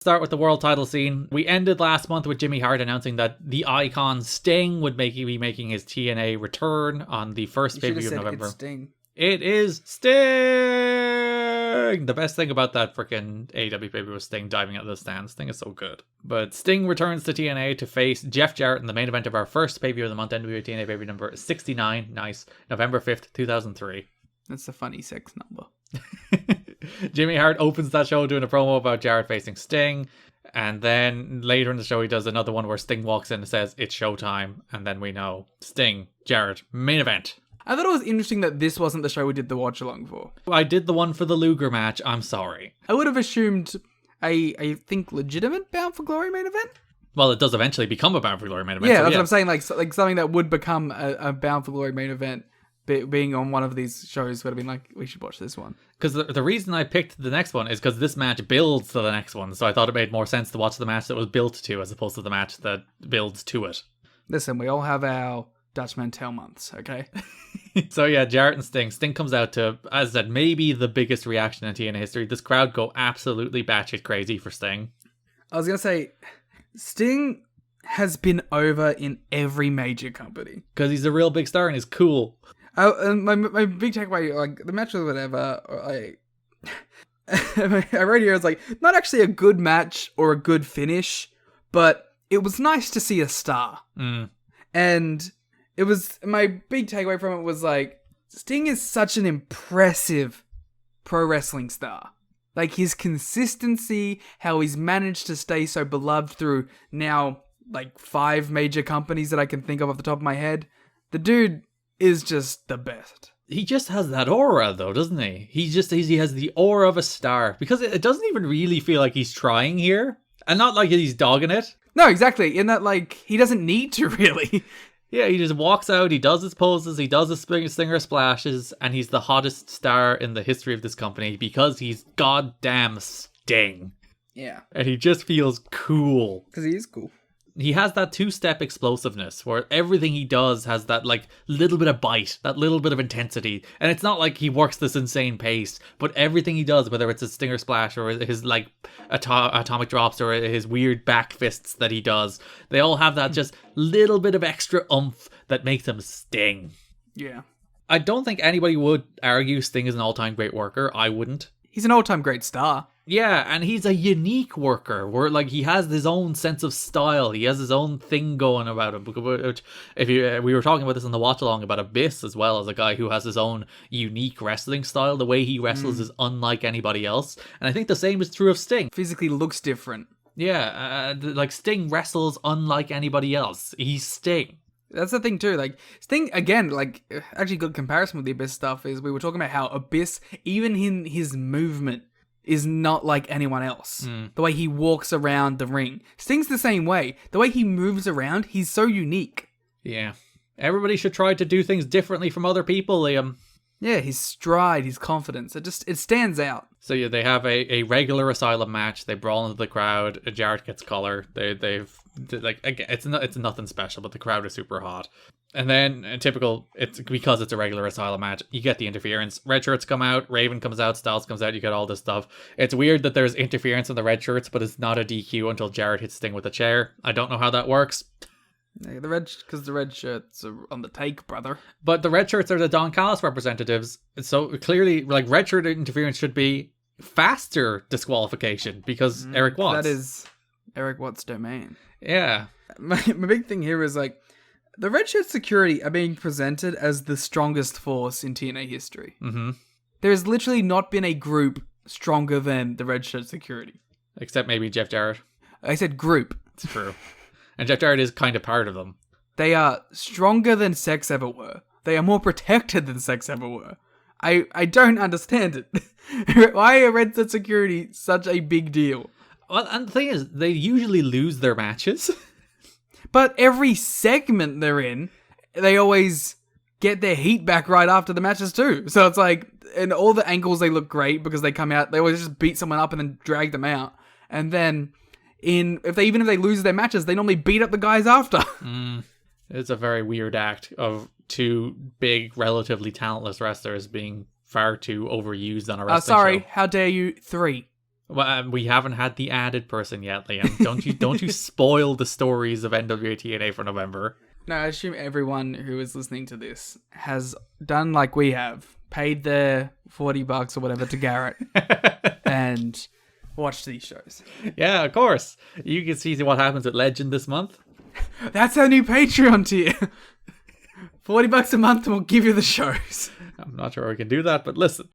Start with the world title scene. We ended last month with Jimmy Hart announcing that the icon Sting would be making his TNA return on the first pay-per-view of November. It's Sting. It is Sting! The best thing about that freaking AEW pay-per-view was Sting diving out of the stands. Sting is so good. But Sting returns to TNA to face Jeff Jarrett in the main event of our first pay-per-view of the month, NWA-TNA pay-per-view number 69. Nice. November 5th, 2003. That's a funny sex number. Jimmy Hart opens that show doing a promo about Jarrett facing Sting, and then later in the show he does another one where Sting walks in and says it's showtime, and then we know Sting, Jarrett, main event. I thought it was interesting that this wasn't the show we did the watch along for. I did the one for the Luger match, I'm sorry. I would have assumed I think legitimate Bound for Glory main event. Well, it does eventually become a Bound for Glory main event. Yeah, that's what I'm saying, like something that would become a Bound for Glory main event. Being on one of these shows would have been like, we should watch this one. Because the reason I picked the next one is because this match builds to the next one, so I thought it made more sense to watch the match that was built to as opposed to the match that builds to it. Listen, we all have our Dutch Mantel months, okay? So yeah, Jarrett and Sting. Sting comes out to, as I said, maybe the biggest reaction in TNA history. This crowd go absolutely batshit crazy for Sting. I was going to say, Sting has been over in every major company. Because he's a real big star and he's cool. My big takeaway, like, the match was whatever, I wrote here, it's like, not actually a good match or a good finish, but it was nice to see a star. And it was, my big takeaway from it was like, Sting is such an impressive pro wrestling star. Like, his consistency, how he's managed to stay so beloved through now, like, 5 major companies that I can think of off the top of my head. The dude is just the best. He just has that aura, though, doesn't he? He has the aura of a star. Because it doesn't even really feel like he's trying here. And not like he's dogging it. No, exactly. In that, like, he doesn't need to, really. Yeah, he just walks out, he does his poses, he does his stinger splashes, and he's the hottest star in the history of this company because he's goddamn Sting. Yeah. And he just feels cool. Because he is cool. He has that 2-step explosiveness where everything he does has that like little bit of bite, that little bit of intensity. And it's not like he works this insane pace, but everything he does, whether it's a stinger splash or his like atomic drops or his weird back fists that he does, they all have that just little bit of extra oomph that makes him Sting. Yeah. I don't think anybody would argue Sting is an all-time great worker. I wouldn't. He's an all-time great star. Yeah, and he's a unique worker where like he has his own sense of style. He has his own thing going about him. We were talking about this in the watch along about Abyss as well, as a guy who has his own unique wrestling style. The way he wrestles is unlike anybody else, and I think the same is true of Sting. Physically looks different. Yeah, like Sting wrestles unlike anybody else. He's Sting. That's the thing too, like, Sting, again, like, actually good comparison with the Abyss stuff is we were talking about how Abyss, even in his movement, is not like anyone else. The way he walks around the ring. Sting's the same way. The way he moves around, he's so unique. Yeah. Everybody should try to do things differently from other people, Liam. Yeah, his stride, his confidence, it stands out. So yeah, they have a regular Asylum match. They brawl into the crowd. Jarrett gets color. They've like, again, it's nothing special, but the crowd is super hot. And then, it's because it's a regular Asylum match, you get the interference. Red shirts come out, Raven comes out, Styles comes out, you get all this stuff. It's weird that there's interference in the red shirts, but it's not a DQ until Jarrett hits Sting with a chair. I don't know how that works. Yeah, because the red shirts are on the take, brother. But the red shirts are the Don Callis representatives, so clearly, like, red shirt interference should be faster disqualification because Eric Watts. That is Eric Watts' domain. Yeah. My big thing here is, like, the red shirt security are being presented as the strongest force in TNA history. Mm-hmm. There has literally not been a group stronger than the red shirt security. Except maybe Jeff Jarrett. I said group. It's true. And Jeff Jarrett is kind of part of them. They are stronger than Sex ever were. They are more protected than Sex ever were. I don't understand it. Why are red shirt security such a big deal? Well, and the thing is, they usually lose their matches. But every segment they're in, they always get their heat back right after the matches too. So it's like, in all the angles they look great because they come out, they always just beat someone up and then drag them out. And then, if they lose their matches, they normally beat up the guys after. It's a very weird act of 2 big, relatively talentless wrestlers being far too overused on a wrestling show. How dare you? 3. Well, we haven't had the added person yet, Liam. Don't you spoil the stories of NWA-TNA for November. No, I assume everyone who is listening to this has done like we have, paid their $40 or whatever to Garrett, and watched these shows. Yeah, of course. You can see what happens at Legend this month. That's our new Patreon tier. $40 a month and we'll give you the shows. I'm not sure we can do that, but listen.